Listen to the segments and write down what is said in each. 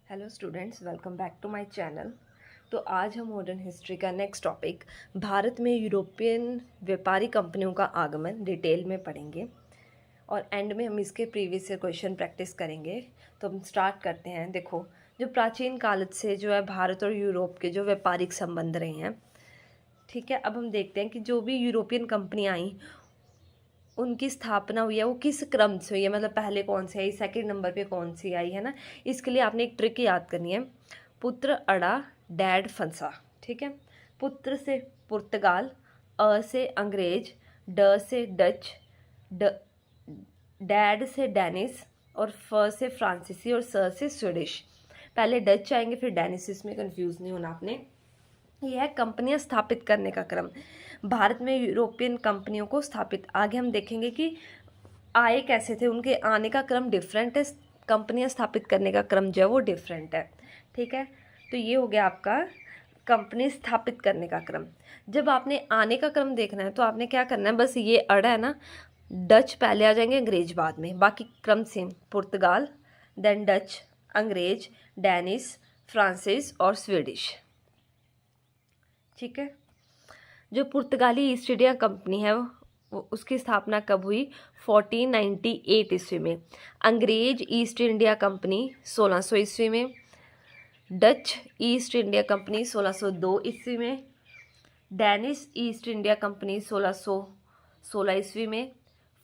Hello students, welcome back to my channel. तो आज हम मॉडर्न हिस्ट्री का नेक्स्ट टॉपिक भारत में यूरोपियन व्यापारी कंपनियों का आगमन डिटेल में पढ़ेंगे और एंड में हम इसके प्रीवियस ईयर क्वेश्चन प्रैक्टिस करेंगे। तो हम स्टार्ट करते हैं। देखो, जो प्राचीन काल से जो है भारत और यूरोप के जो व्यापारिक संबंध रहे हैं, ठीक है। अब हम देखते हैं कि जो भी यूरोपियन कंपनियाँ आई उनकी स्थापना हुई है वो किस क्रम से हुई है, मतलब पहले कौन सी आई, सेकंड नंबर पे कौन सी आई, है ना। इसके लिए आपने एक ट्रिक याद करनी है, पुत्र अड़ा डैड फंसा, ठीक है। पुत्र से पुर्तगाल, अ से अंग्रेज, ड से डच, डैड से डेनिस और फ से फ्रांसीसी और स से स्वीडिश। पहले डच आएंगे फिर डेनिस, इसमें कंफ्यूज नहीं होना आपने। यह है कंपनियां स्थापित करने का क्रम। भारत में यूरोपियन कंपनियों को स्थापित, आगे हम देखेंगे कि आए कैसे थे, उनके आने का क्रम डिफरेंट है, कंपनियां स्थापित करने का क्रम जो है वो डिफरेंट है, ठीक है। तो ये हो गया आपका कंपनी स्थापित करने का क्रम। जब आपने आने का क्रम देखना है तो आपने क्या करना है, बस ये अड़ा है ना, डच पहले आ जाएंगे, अंग्रेज बाद में, बाकी क्रम सेम, पुर्तगाल, देन डच, अंग्रेज, डेनिस, फ्रांसिस और स्वीडिश, ठीक है। जो पुर्तगाली ईस्ट इंडिया कंपनी है वो उसकी स्थापना कब हुई, 1498 ईस्वी में। अंग्रेज ईस्ट इंडिया कंपनी 1600 ईस्वी में। डच ईस्ट इंडिया कंपनी 1602 ईस्वी में। डेनिश ईस्ट इंडिया कंपनी 1616 ईस्वी में।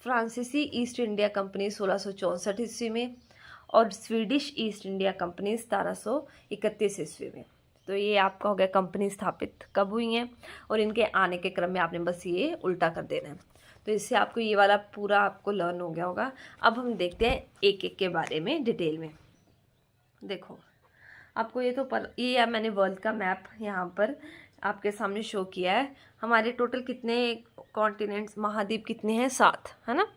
फ्रांसीसी ईस्ट इंडिया कंपनी 1664 ईस्वी में। और स्वीडिश ईस्ट इंडिया कंपनी 1731 ईस्वी में। तो ये आपका हो गया कंपनी स्थापित कब हुई हैं, और इनके आने के क्रम में आपने बस ये उल्टा कर देना है। तो इससे आपको ये वाला पूरा आपको लर्न हो गया होगा। अब हम देखते हैं एक एक के बारे में डिटेल में। देखो, आपको ये तो ये मैंने वर्ल्ड का मैप यहाँ पर आपके सामने शो किया है। हमारे टोटल कितने कॉन्टिनेंट्स, महाद्वीप कितने हैं, 7, है ना।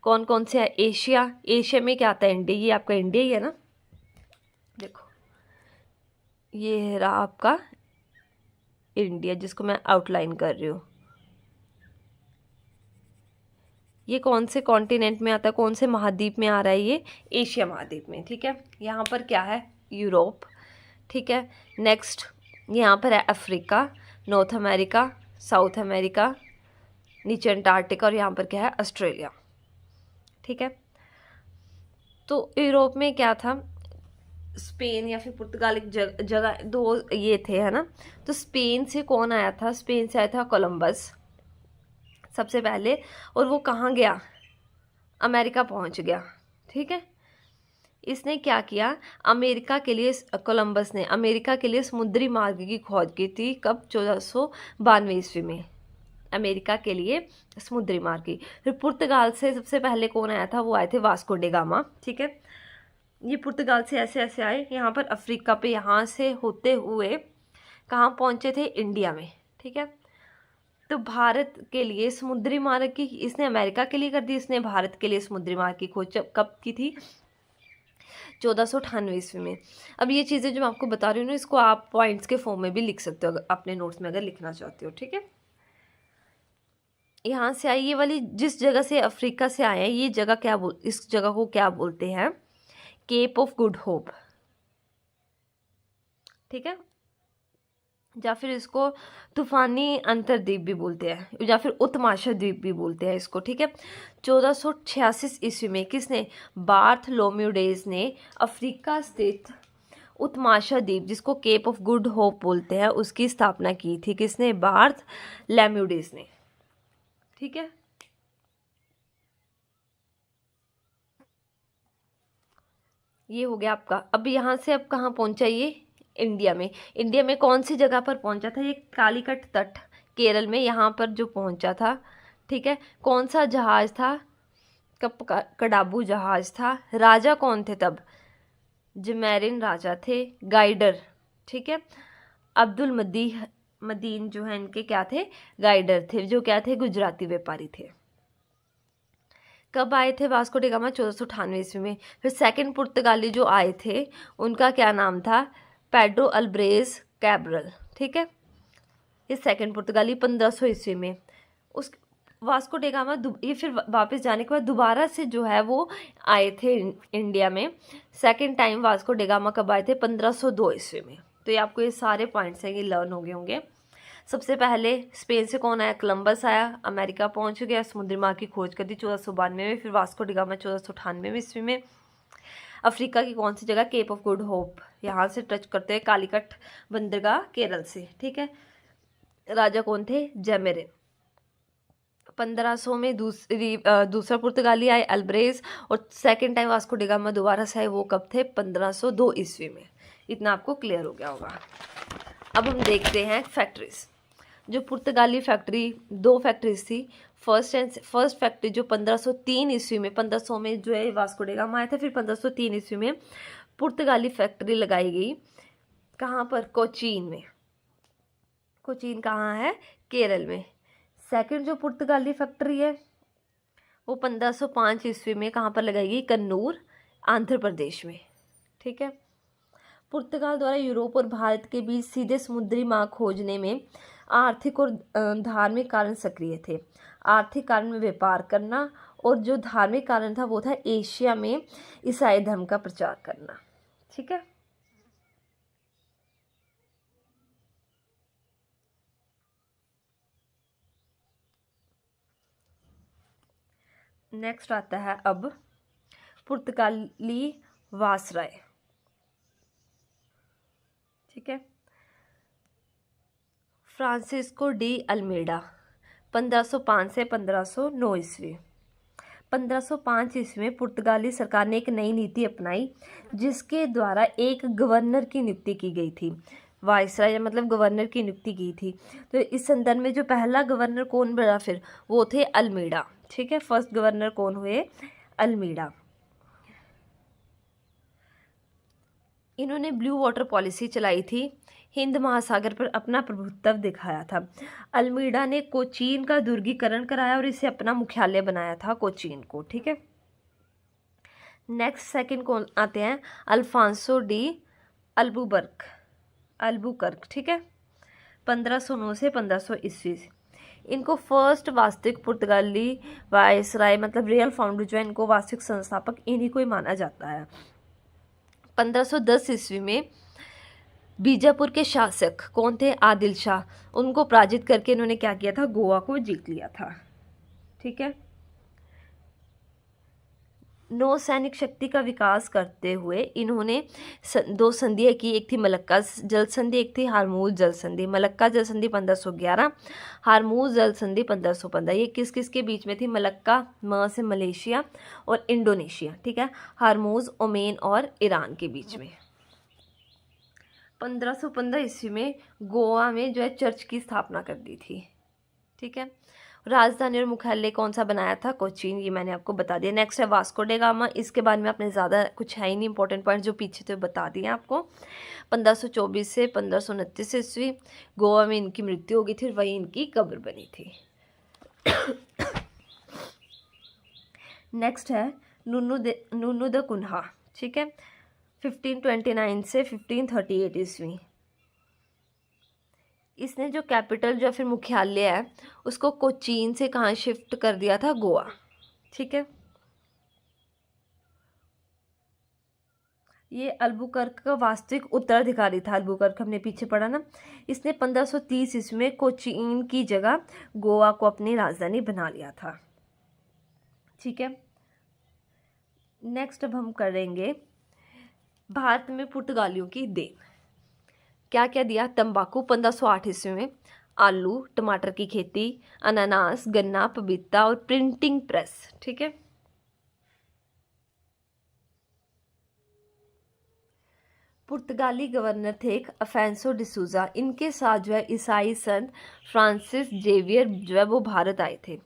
कौन कौन से है, एशिया, एशिया में क्या आता है, इंडिया, ये आपका इंडिया ही है ना। देखो, ये रहा आपका इंडिया जिसको मैं आउटलाइन कर रही हूँ। ये कौन से कॉन्टिनेंट में आता है, कौन से महाद्वीप में आ रहा है, ये एशिया महाद्वीप में, ठीक है। यहाँ पर क्या है, यूरोप, ठीक है। नेक्स्ट यहाँ पर है Africa, north America, south America, नीचे अंटार्कटिका, और यहाँ पर क्या है, ऑस्ट्रेलिया, ठीक है। तो यूरोप में क्या था, स्पेन या फिर पुर्तगाल, एक जगह दो ये थे, है ना। तो स्पेन से कौन आया था, स्पेन से आया था कोलंबस सबसे पहले, और वो कहाँ गया, अमेरिका पहुंच गया, ठीक है। इसने क्या किया, अमेरिका के लिए, कोलंबस ने अमेरिका के लिए समुद्री मार्ग की खोज की थी, कब, 1492 ईस्वी में, अमेरिका के लिए समुद्री मार्ग की। फिर पुर्तगाल से सबसे पहले कौन आया था, वो आए थे वास्को डे गामा, ठीक है। ये पुर्तगाल से ऐसे ऐसे आए यहाँ पर अफ्रीका पे, यहाँ से होते हुए कहाँ पहुँचे थे, इंडिया में, ठीक है। तो भारत के लिए समुद्री मार्ग की इसने अमेरिका के लिए कर दी, इसने भारत के लिए समुद्री मार्ग की खोज कब की थी, 1498 ईस्वी में। अब ये चीज़ें जो मैं आपको बता रही हूँ ना, इसको आप पॉइंट्स के फॉर्म में भी लिख सकते हो अपने नोट्स में अगर लिखना चाहते हो, ठीक है। यहाँ से आई ये वाली, जिस जगह से अफ्रीका से आए हैं, ये जगह क्या इस जगह को क्या बोलते हैं, केप ऑफ गुड होप, ठीक है। या फिर इसको तूफानी अंतरद्वीप भी बोलते हैं, या फिर उत्तमाशा द्वीप भी बोलते हैं इसको, ठीक है। 1486 ईस्वी में किसने, बार्थलोम्यूडेज ने अफ्रीका स्थित उत्तमाशा द्वीप, जिसको केप ऑफ गुड होप बोलते हैं, उसकी स्थापना की थी, किसने, बार्थलोम्यूडेज ने, ठीक है। ये हो गया आपका। अब यहाँ से अब कहाँ पहुंचा ये, इंडिया में। इंडिया में कौन सी जगह पर पहुंचा था, ये कालीकट तट, केरल में, यहाँ पर जो पहुंचा था, ठीक है। कौन सा जहाज था, कडाबू जहाज था। राजा कौन थे तब, जमैरिन राजा थे, गाइडर, ठीक है। अब्दुल मदीन जो है इनके क्या थे, गाइडर थे, जो क्या थे, गुजराती व्यापारी थे। कब आए थे वास्को डी गामा, 1498 ईस्वी में। फिर सेकंड पुर्तगाली जो आए थे उनका क्या नाम था, पेड्रो अल्ब्रेज कैब्रल, ठीक है। ये सेकंड पुर्तगाली 1500 ईस्वी में। उस वास्को डे गामा ये फिर वापस जाने के बाद दोबारा से जो है वो आए थे इंडिया में। Second time Vasco day gamma कब आए थे? 1502 ईस्वी में। तो ये आपको ये सारे पॉइंट्स हैं ये लर्न हो गए होंगे। सबसे पहले स्पेन से कौन आया? कोलंबस आया, अमेरिका पहुंच गया, समुद्री मार्ग की खोज कर दी 1492 में। फिर वास्को डे गामा 1498 ईस्वी में। अफ्रीका की कौन सी जगह? केप ऑफ गुड होप, यहाँ से टच करते हैं कालीकट बंदरगाह केरल से, ठीक है। राजा कौन थे? जमेरिन। 1500 में दूसरा पुर्तगाली आए अल्ब्रेज, और second time Vasco day gamma दोबारा से आए, वो कब थे? 1502 ईस्वी में। इतना आपको क्लियर हो गया होगा। अब हम देखते हैं फैक्ट्रीज। जो पुर्तगाली फैक्ट्री, 2 फैक्ट्रीज थी। फर्स्ट फैक्ट्री जो 1503 ईस्वी में, 1500 में जो है वास्को डे गामा आया था, फिर 1503 ईस्वी में पुर्तगाली फैक्ट्री लगाई गई। कहाँ पर? कोचीन में। कोचीन कहाँ है? केरल में। सेकंड जो पुर्तगाली फैक्ट्री है वो 1505 ईस्वी में कहाँ पर लगाई गई? कन्नूर, आंध्र प्रदेश में, ठीक है। पुर्तगाल द्वारा यूरोप और भारत के बीच सीधे समुद्री मार्ग खोजने में आर्थिक और धार्मिक कारण सक्रिय थे। आर्थिक कारण में व्यापार करना, और जो धार्मिक कारण था वो था एशिया में ईसाई धर्म का प्रचार करना, ठीक है। नेक्स्ट आता है अब पुर्तगाली वासराय, ठीक है। फ्रांसिस्को डी अल्मेडा 1505 से 1509 ईस्वी। 1505 ईस्वी में पुर्तगाली सरकार ने एक नई नीति अपनाई जिसके द्वारा एक गवर्नर की नियुक्ति की गई थी। वाइसराय मतलब गवर्नर की नियुक्ति की थी। तो इस संदर्भ में जो पहला गवर्नर कौन बना फिर? वो थे अल्मेडा, ठीक है। फर्स्ट गवर्नर कौन हुए? अल्मेडा। इन्होंने ब्लू वाटर पॉलिसी चलाई थी, हिंद महासागर पर अपना प्रभुत्व दिखाया था। अल्मेडा ने कोचीन का दुर्गीकरण कराया और इसे अपना मुख्यालय बनाया था कोचीन को, ठीक है। नेक्स्ट सेकंड कौन आते हैं? अल्फांसो डी अल्बुकर्क, ठीक है। 1509 से 1500 ईस्वी। इनको फर्स्ट वास्तविक पुर्तगाली वायसराय मतलब रियल फाउंडर जो है, इनको वास्तविक संस्थापक इन्हीं को ही माना जाता है। 1510 ईस्वी में बीजापुर के शासक कौन थे? आदिल शाह। उनको पराजित करके इन्होंने क्या किया था? गोवा को जीत लिया था, ठीक है। नौसैनिक शक्ति का विकास करते हुए इन्होंने 2 संधियाँ की। एक थी मलक्का जल संधि, एक थी हारमूज जल संधि। मलक्का जल संधि 1511, हारमूज जल संधि 1515। ये किस किस के बीच में थी? मलक्का म से मलेशिया और इंडोनेशिया, ठीक है। हारमूज ओमान और ईरान के बीच में। 1515 ईस्वी में गोवा में जो है चर्च की स्थापना कर दी थी, ठीक है। राजधानी और मुख्यालय कौन सा बनाया था? कोचीन, ये मैंने आपको बता दिया। नेक्स्ट है वास्को डे गामा। इसके बारे में आपने ज़्यादा कुछ है ही नहीं, इंपॉर्टेंट पॉइंट जो पीछे थे बता दिए आपको। 1524 से 1529 ईस्वी गोवा में इनकी मृत्यु हो गई थी, वही इनकी कब्र बनी थी। नेक्स्ट है नुनु द कुन्हा, ठीक है। 1529 से 1538 ईस्वी। इसने जो कैपिटल जो फिर मुख्यालय है उसको कोचीन से कहाँ शिफ्ट कर दिया था? गोवा, ठीक है। ये अल्बुकर्क का वास्तविक उत्तराधिकारी था। अल्बुकर्क हमने पीछे पढ़ा ना। इसने 1530 ईस्वी में कोचीन की जगह गोवा को अपनी राजधानी बना लिया था, ठीक है। नेक्स्ट अब हम करेंगे भारत में पुर्तगालियों की देन। क्या क्या दिया? तंबाकू 1508 ईस्वी में, आलू टमाटर की खेती, अनानास गन्ना पपीता और प्रिंटिंग प्रेस, ठीक है। पुर्तगाली गवर्नर थे एक अफेंसो डिसूजा। इनके साथ जो है ईसाई संत फ्रांसिस जेवियर जो है वो भारत आए थे।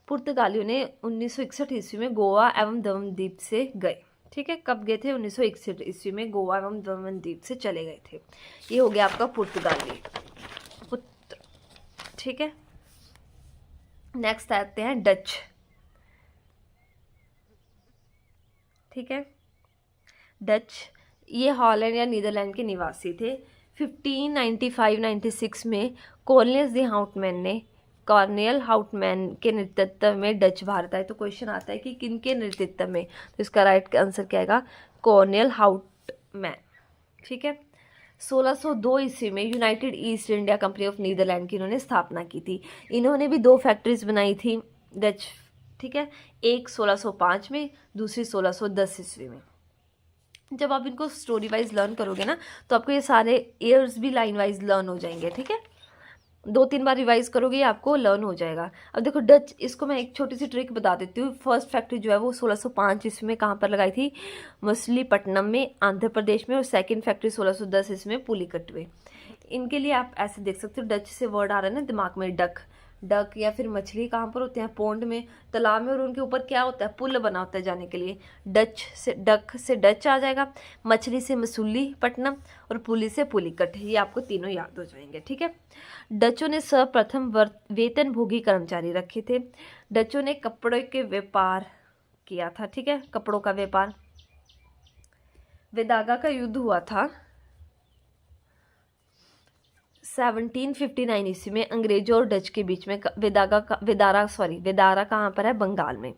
पुर्तगालियों ने 1961 ईस्वी में गोवा एवं दमनदीप से गए, ठीक है। कब गए थे? 1961 ईस्वी में गोवा एवं दमनदीप से चले गए थे। ये हो गया आपका पुर्तगाली पुत्र, ठीक है। नेक्स्ट आते हैं डच, ठीक है। डच ये हॉलैंड या नीदरलैंड के निवासी थे। 1595-96 में कॉर्नलियस दी हाउटमैन ने कॉर्नेल हाउटमैन के नेतृत्व में डच भारत आए। तो क्वेश्चन आता है कि किन के नेतृत्व में, तो इसका राइट आंसर क्या आएगा, कॉर्नेल हाउटमैन। ठीक है। 1602 ईस्वी में United East India Company of Netherland की इन्होंने स्थापना की थी। इन्होंने भी 2 फैक्ट्रीज बनाई थी डच। ठीक है, एक 1605 में, दूसरी 1610 ईस्वी में। जब आप इनको स्टोरी वाइज लर्न करोगे ना तो आपको ये सारे ईयर्स भी लाइन वाइज लर्न हो जाएंगे। ठीक है, 2-3 बार रिवाइज करोगे ये आपको लर्न हो जाएगा। अब देखो डच, इसको मैं एक छोटी सी ट्रिक बता देती हूँ। फर्स्ट फैक्ट्री जो है वो 1605 ईस्वी में कहाँ पर लगाई थी, मछलीपट्टनम में, आंध्र प्रदेश में। और सेकंड फैक्ट्री 1610 ईस्वी में पुलिकट में। इनके लिए आप ऐसे देख सकते हो, डच से वर्ड आ रहा है ना दिमाग में, डक, डक या फिर मछली कहाँ पर होते हैं, पोंड में, तालाब में, और उनके ऊपर क्या होता है, पुल बना होता है जाने के लिए। डच से डक से डच आ जाएगा, मछली से मसूलीपट्टनम और पुली से पुलिकट। ये आपको तीनों याद हो जाएंगे। ठीक है। डचों ने सर्वप्रथम वेतनभोगी कर्मचारी रखे थे। डचों ने कपड़े के व्यापार किया था। ठीक है, कपड़ों का व्यापार। वेदागा का युद्ध हुआ था 1759 ईस्वी में अंग्रेजों और डच के बीच में। वेदारा कहाँ पर है, बंगाल में।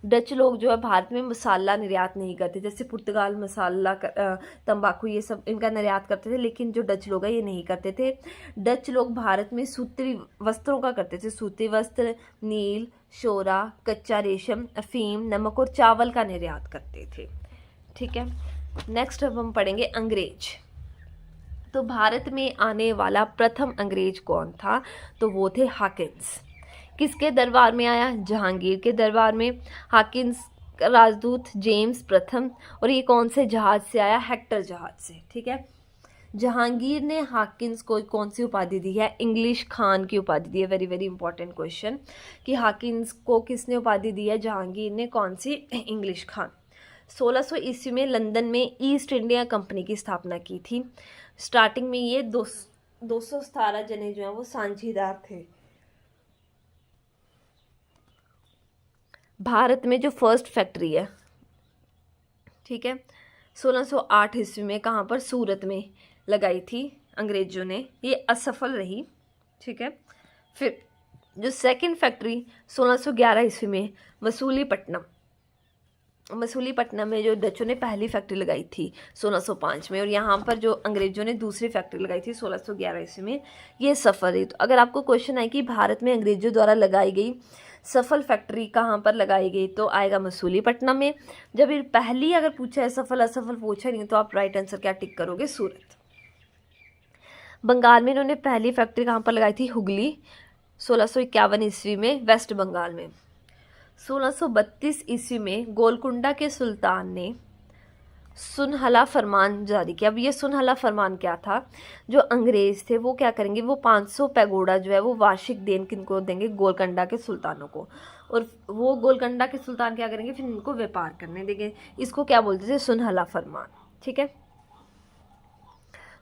डच लोग जो है भारत में मसाला निर्यात नहीं करते, जैसे पुर्तगाल मसाला, तंबाकू, ये सब इनका निर्यात करते थे, लेकिन जो डच लोग हैं ये नहीं करते थे। डच लोग भारत में सूती वस्त्रों का करते थे, सूती वस्त्र, नील, शोरा, कच्चा रेशम, अफीम, नमक और चावल का निर्यात करते थे। ठीक है। नेक्स्ट अब हम पढ़ेंगे अंग्रेज। तो भारत में आने वाला प्रथम अंग्रेज कौन था, तो वो थे हाकिन्स। किसके दरबार में आया, जहांगीर के दरबार में। हाकिन्स राजदूत जेम्स प्रथम, और ये कौन से जहाज से आया, हेक्टर जहाज से। ठीक है। जहांगीर ने हाकिन्स को कौन सी उपाधि दी है, इंग्लिश खान की उपाधि दी है। वेरी वेरी इंपॉर्टेंट क्वेश्चन कि हाकिन्स को किसने उपाधि दी है, जहांगीर ने। कौन सी, इंग्लिश खान। 1600 ईस्वी में लंदन में ईस्ट इंडिया कंपनी की स्थापना की थी। स्टार्टिंग में ये 217 जने जो हैं वो साझेदार थे। भारत में जो फर्स्ट फैक्ट्री है, ठीक है, 1608 ईस्वी में कहाँ पर, सूरत में लगाई थी अंग्रेजों ने। ये असफल रही। ठीक है। फिर जो सेकंड फैक्ट्री 1611 ईस्वी में मसूलीपट्टनम में जो डचों ने पहली फैक्ट्री लगाई थी 1605 में, और यहाँ पर जो अंग्रेजों ने दूसरी फैक्ट्री लगाई थी 1611 ईस्वी में, ये सफल रही। तो अगर आपको क्वेश्चन आए कि भारत में अंग्रेजों द्वारा लगाई गई सफल फैक्ट्री कहाँ पर लगाई गई, तो आएगा मसूलीपट्टनम में। जब ये पहली अगर पूछा है, सफल असफल पूछा नहीं, तो आप राइट आंसर क्या टिक करोगे, सूरत। बंगाल में इन्होंने पहली फैक्ट्री कहाँ पर लगाई थी, हुगली, 1651 ईस्वी में, वेस्ट बंगाल में। 1632 ईस्वी में गोलकुंडा के सुल्तान ने सुनहला फरमान जारी किया। अब ये सुनहला फरमान क्या था, जो अंग्रेज थे वो क्या करेंगे, वो 500 पैगोडा जो है वो वार्षिक देन किनको देंगे, गोलकुंडा के सुल्तानो61 को। और वो गोलकुंडा के सुल्तान क्या करेंगे, फिर इनको व्यापार करने देंगे। इसको क्या बोलते थे, सुनहला फरमान। ठीक है।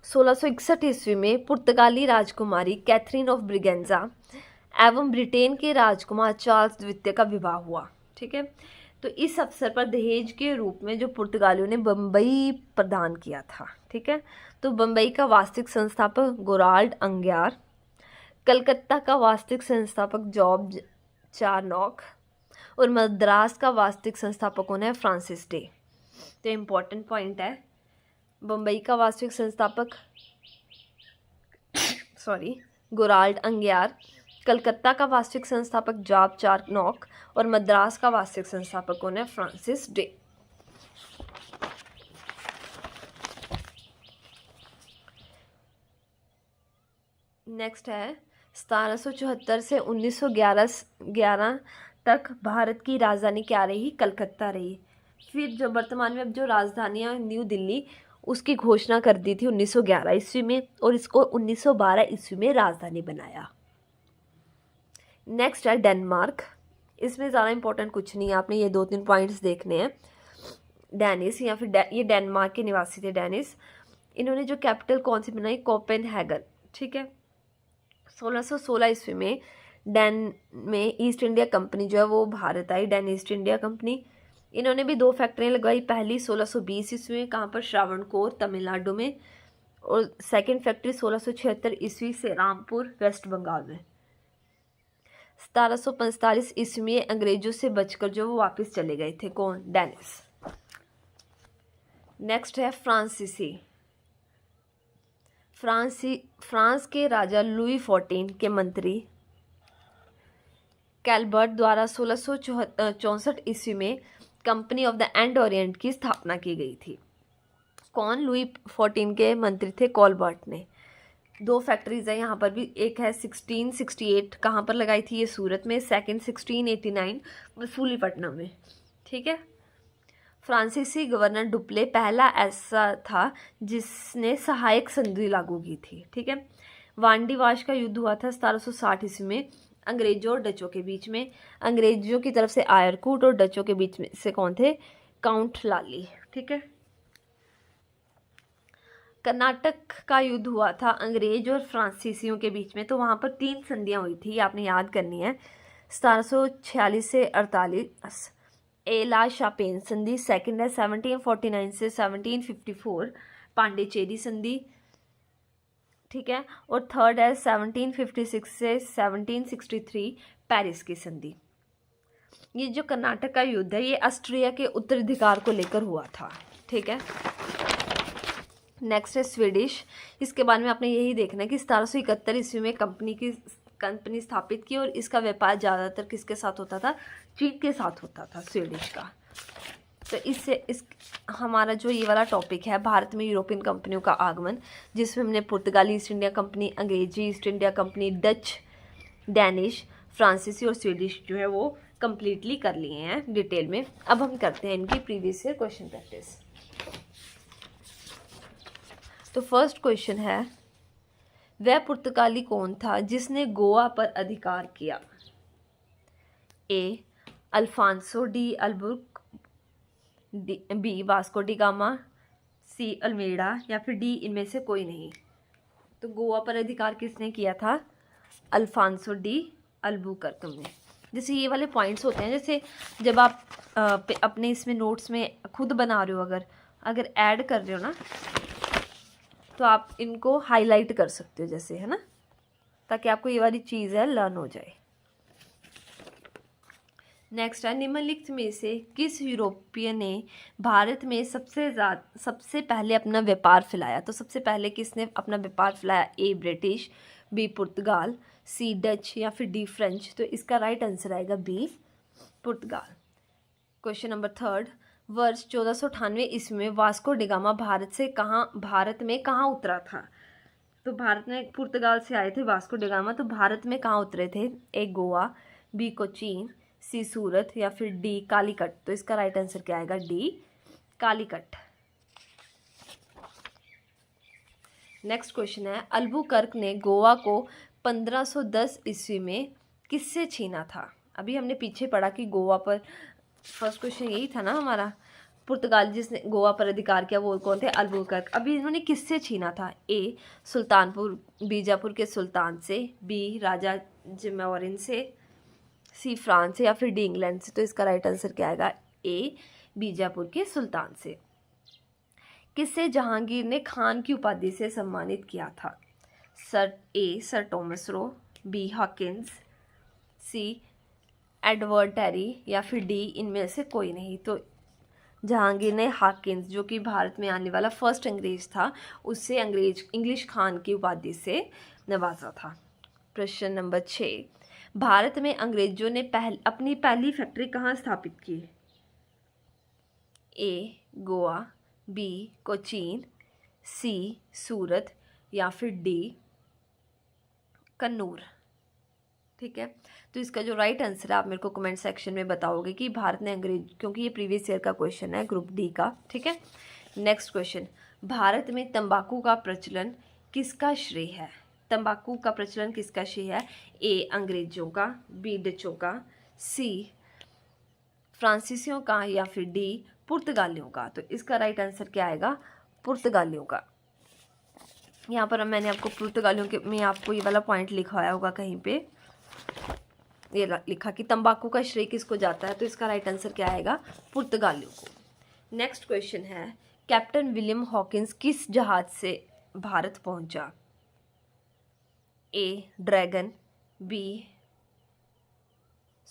1661 ईस्वी में पुर्तगाली राजकुमारी कैथरीन ऑफ ब्रिगेंजा एवं ब्रिटेन के राजकुमार चार्ल्स द्वितीय का विवाह हुआ। ठीक है। तो इस अवसर पर दहेज के रूप में जो पुर्तगालियों ने बम्बई प्रदान किया था। ठीक है। तो बम्बई का वास्तविक संस्थापक गोराल्ड अंग्यार, कलकत्ता का वास्तविक संस्थापक जॉर्ज चारनॉक, और मद्रास का वास्तविक संस्थापक कौन है, फ्रांसिस डे। तो इम्पोर्टेंट पॉइंट है, बम्बई का वास्तविक संस्थापक गोराल्ड अंग्यार, कलकत्ता का वास्तविक संस्थापक जॉर्ज चारनॉक, और मद्रास का वास्तविक संस्थापक कौन है, फ्रांसिस डे। नेक्स्ट है 1774 से 1911 तक भारत की राजधानी क्या रही, कलकत्ता रही। फिर जो वर्तमान में अब जो राजधानी है न्यू दिल्ली, उसकी घोषणा कर दी थी 1911 ईस्वी में, और इसको 1912 ईस्वी में राजधानी बनाया। नेक्स्ट है डेनमार्क। इसमें ज़्यादा इंपॉर्टेंट कुछ नहीं है, आपने ये 2-3 पॉइंट्स देखने हैं। डेनिस या फिर ये डेनमार्क के निवासी थे, डेनिस। इन्होंने जो कैपिटल कौन सी बनाई, कोपेनहेगन। ठीक है। 1616 ईस्वी में डैन में ईस्ट इंडिया कंपनी जो है वो भारत आई, डैन ईस्ट इंडिया कंपनी। इन्होंने भी 2 फैक्ट्रियाँ लगवाई। पहली 1620 ईस्वी में कहाँ पर, श्रावणकोर तमिलनाडु में, और सेकंड फैक्ट्री 1676 ईस्वी से रामपुर, वेस्ट बंगाल में। 1745 ईस्वी में अंग्रेजों से बचकर जो वो वापस चले गए थे, कौन? डेनिस। नेक्स्ट है फ्रांसीसी। फ्रांस के राजा लुई 14 के मंत्री कैलबर्ट द्वारा 1664 ईस्वी में company of the end Orient की स्थापना की गई थी। कौन? लुई 14 के मंत्री थे कॉलबर्ट ने। 2 फैक्ट्रीज है यहाँ पर भी, एक है 1668 कहाँ पर लगाई थी? ये सूरत में। सेकंड 1689 मसूलीपट्टनम में। ठीक है। फ्रांसीसी गवर्नर डुप्ले पहला ऐसा था जिसने सहायक संधि लागू की थी। ठीक है। वांडीवाश का युद्ध हुआ था 1760 ईस्वी में अंग्रेजों और डचों के बीच में। अंग्रेजों की तरफ से आयरकूट और डचों के बीच में से कौन थे? काउंट लाली। ठीक है। कर्नाटक का युद्ध हुआ था अंग्रेज और फ्रांसीसियों के बीच में, तो वहाँ पर 3 संधियाँ हुई थी, आपने याद करनी है। 1746 से 48 एला शापेन संधि, सेकंड है 1749 से 1754 पांडिचेरी संधि। ठीक है। और थर्ड है 1756 से 1763 पेरिस की संधि। ये जो कर्नाटक का युद्ध है ये ऑस्ट्रिया के उत्तराधिकार को लेकर हुआ था। ठीक है। नेक्स्ट है स्वीडिश। इसके बारे में आपने यही देखना है कि 1771 ईस्वी में कंपनी स्थापित की और इसका व्यापार ज़्यादातर किसके साथ होता था? चीन के साथ होता था, स्वीडिश का। तो इस हमारा जो ये वाला टॉपिक है भारत में यूरोपियन कंपनियों का आगमन, जिसमें हमने पुर्तगाली ईस्ट इंडिया कंपनी, अंग्रेजी east India company, Dutch, Danish, फ्रांसीसी और स्वीडिश जो है वो कंप्लीटली कर लिए हैं डिटेल में। अब हम करते हैं इनकी प्रीवियस ईयर क्वेश्चन प्रैक्टिस। तो फर्स्ट क्वेश्चन है, वह पुर्तगाली कौन था जिसने गोवा पर अधिकार किया? A Afonso de Albuquerque, B Vasco da Gama, C Almeida, या फिर डी इनमें से कोई नहीं। तो गोवा पर अधिकार किसने किया था? अल्फांसो डी अल्बुकर्क ने। जैसे ये वाले पॉइंट्स होते हैं, जैसे जब आप अपने इसमें नोट्स में खुद बना रहे हो, अगर ऐड कर रहे हो ना, तो आप इनको हाईलाइट कर सकते हो, जैसे, है ना, ताकि आपको ये वाली चीज़ है लर्न हो जाए। नेक्स्ट है, निम्नलिखित में से किस यूरोपीय ने भारत में सबसे पहले अपना व्यापार फैलाया? तो सबसे पहले किसने अपना व्यापार फैलाया? ए ब्रिटिश, बी पुर्तगाल, सी डच, या फिर डी फ्रेंच। तो इसका राइट आंसर आएगा बी पुर्तगाल। क्वेश्चन नंबर थर्ड, वर्ष 1498 ईस्वी में वास्को डिगामा भारत में कहाँ उतरा था? तो भारत में पुर्तगाल से आए थे वास्को डिगामा, तो भारत में कहाँ उतरे थे? ए गोवा, बी कोचीन, सी सूरत, या फिर डी कालीकट। तो इसका राइट आंसर क्या आएगा? डी कालीकट। नेक्स्ट क्वेश्चन है, अल्बुकर्क ने गोवा को 1510 ईस्वी में किससे छीना था? अभी हमने पीछे पढ़ा कि गोवा पर फर्स्ट क्वेश्चन यही था ना हमारा, पुर्तगाल जिसने गोवा पर अधिकार किया वो कौन थे? अल्बुकर्क। अभी इन्होंने किससे छीना था? ए सुल्तानपुर बीजापुर के सुल्तान से, बी राजा जिम्मेवारिन से, सी फ्रांस से, या फिर डी इंग्लैंड से। तो इसका राइट आंसर क्या आएगा? ए बीजापुर के सुल्तान से। किसे जहांगीर ने खान की उपाधि से सम्मानित किया था? Sir Thomas Roe, B Hawkins, C Edward Terry, या फिर डी इनमें से कोई नहीं। तो जहांगीर ने हॉकिंस, जो कि भारत में आने वाला फर्स्ट अंग्रेज था, उससे इंग्लिश खान की उपाधि से नवाजा था। प्रश्न नंबर 6, भारत में अंग्रेजों ने अपनी पहली फैक्ट्री कहाँ स्थापित की? ए गोवा, बी कोचीन, सी सूरत, या फिर डी कन्नूर। ठीक है। तो इसका जो राइट आंसर है आप मेरे को कमेंट सेक्शन में बताओगे कि भारत ने क्योंकि ये प्रीवियस ईयर का क्वेश्चन है, ग्रुप डी का। ठीक है। नेक्स्ट क्वेश्चन, भारत में तंबाकू का प्रचलन किसका श्रेय है? तंबाकू का प्रचलन किसका श्रेय है? ए अंग्रेजों का, बी डचों का, सी फ्रांसीसियों का, या फिर डी पुर्तगालियों का। तो इसका राइट आंसर क्या आएगा? पुर्तगालियों का। यहाँ पर मैंने आपको पुर्तगालियों के में आपको ये वाला पॉइंट लिखवाया होगा कहीं पे, ये लिखा कि तंबाकू का श्रेय किसको जाता है। तो इसका राइट आंसर क्या आएगा? पुर्तगालियों को। नेक्स्ट क्वेश्चन है, कैप्टन विलियम हॉकिंस किस जहाज से भारत पहुंचा? ए ड्रैगन, बी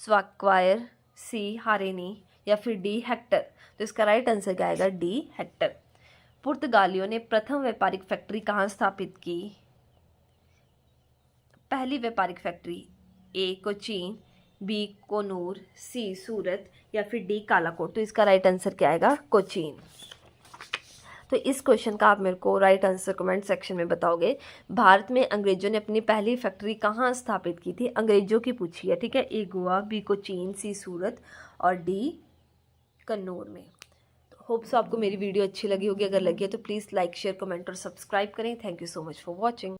स्क्वायर, सी हारेनी या फिर डी हेक्टर। तो इसका राइट आंसर क्या आएगा? D Hector. पुर्तगालियों ने प्रथम व्यापारिक फैक्ट्री कहाँ स्थापित की? पहली व्यापारिक फैक्ट्री ए कोचीन, बी कोनूर, सी सूरत या फिर डी कालाकोट। तो इसका राइट आंसर क्या आएगा? कोचीन। तो इस क्वेश्चन का आप मेरे को राइट आंसर कमेंट सेक्शन में बताओगे। भारत में अंग्रेजों ने अपनी पहली फैक्ट्री कहाँ स्थापित की थी? अंग्रेजों की पूछी है, ठीक है। ए गोवा, बी कोचीन, सी सूरत और डी कन्नौर में। तो होप सो आपको मेरी वीडियो अच्छी लगी होगी। अगर लगी है तो प्लीज़ लाइक, शेयर, कमेंट और सब्सक्राइब करें। Thank you so much for watching.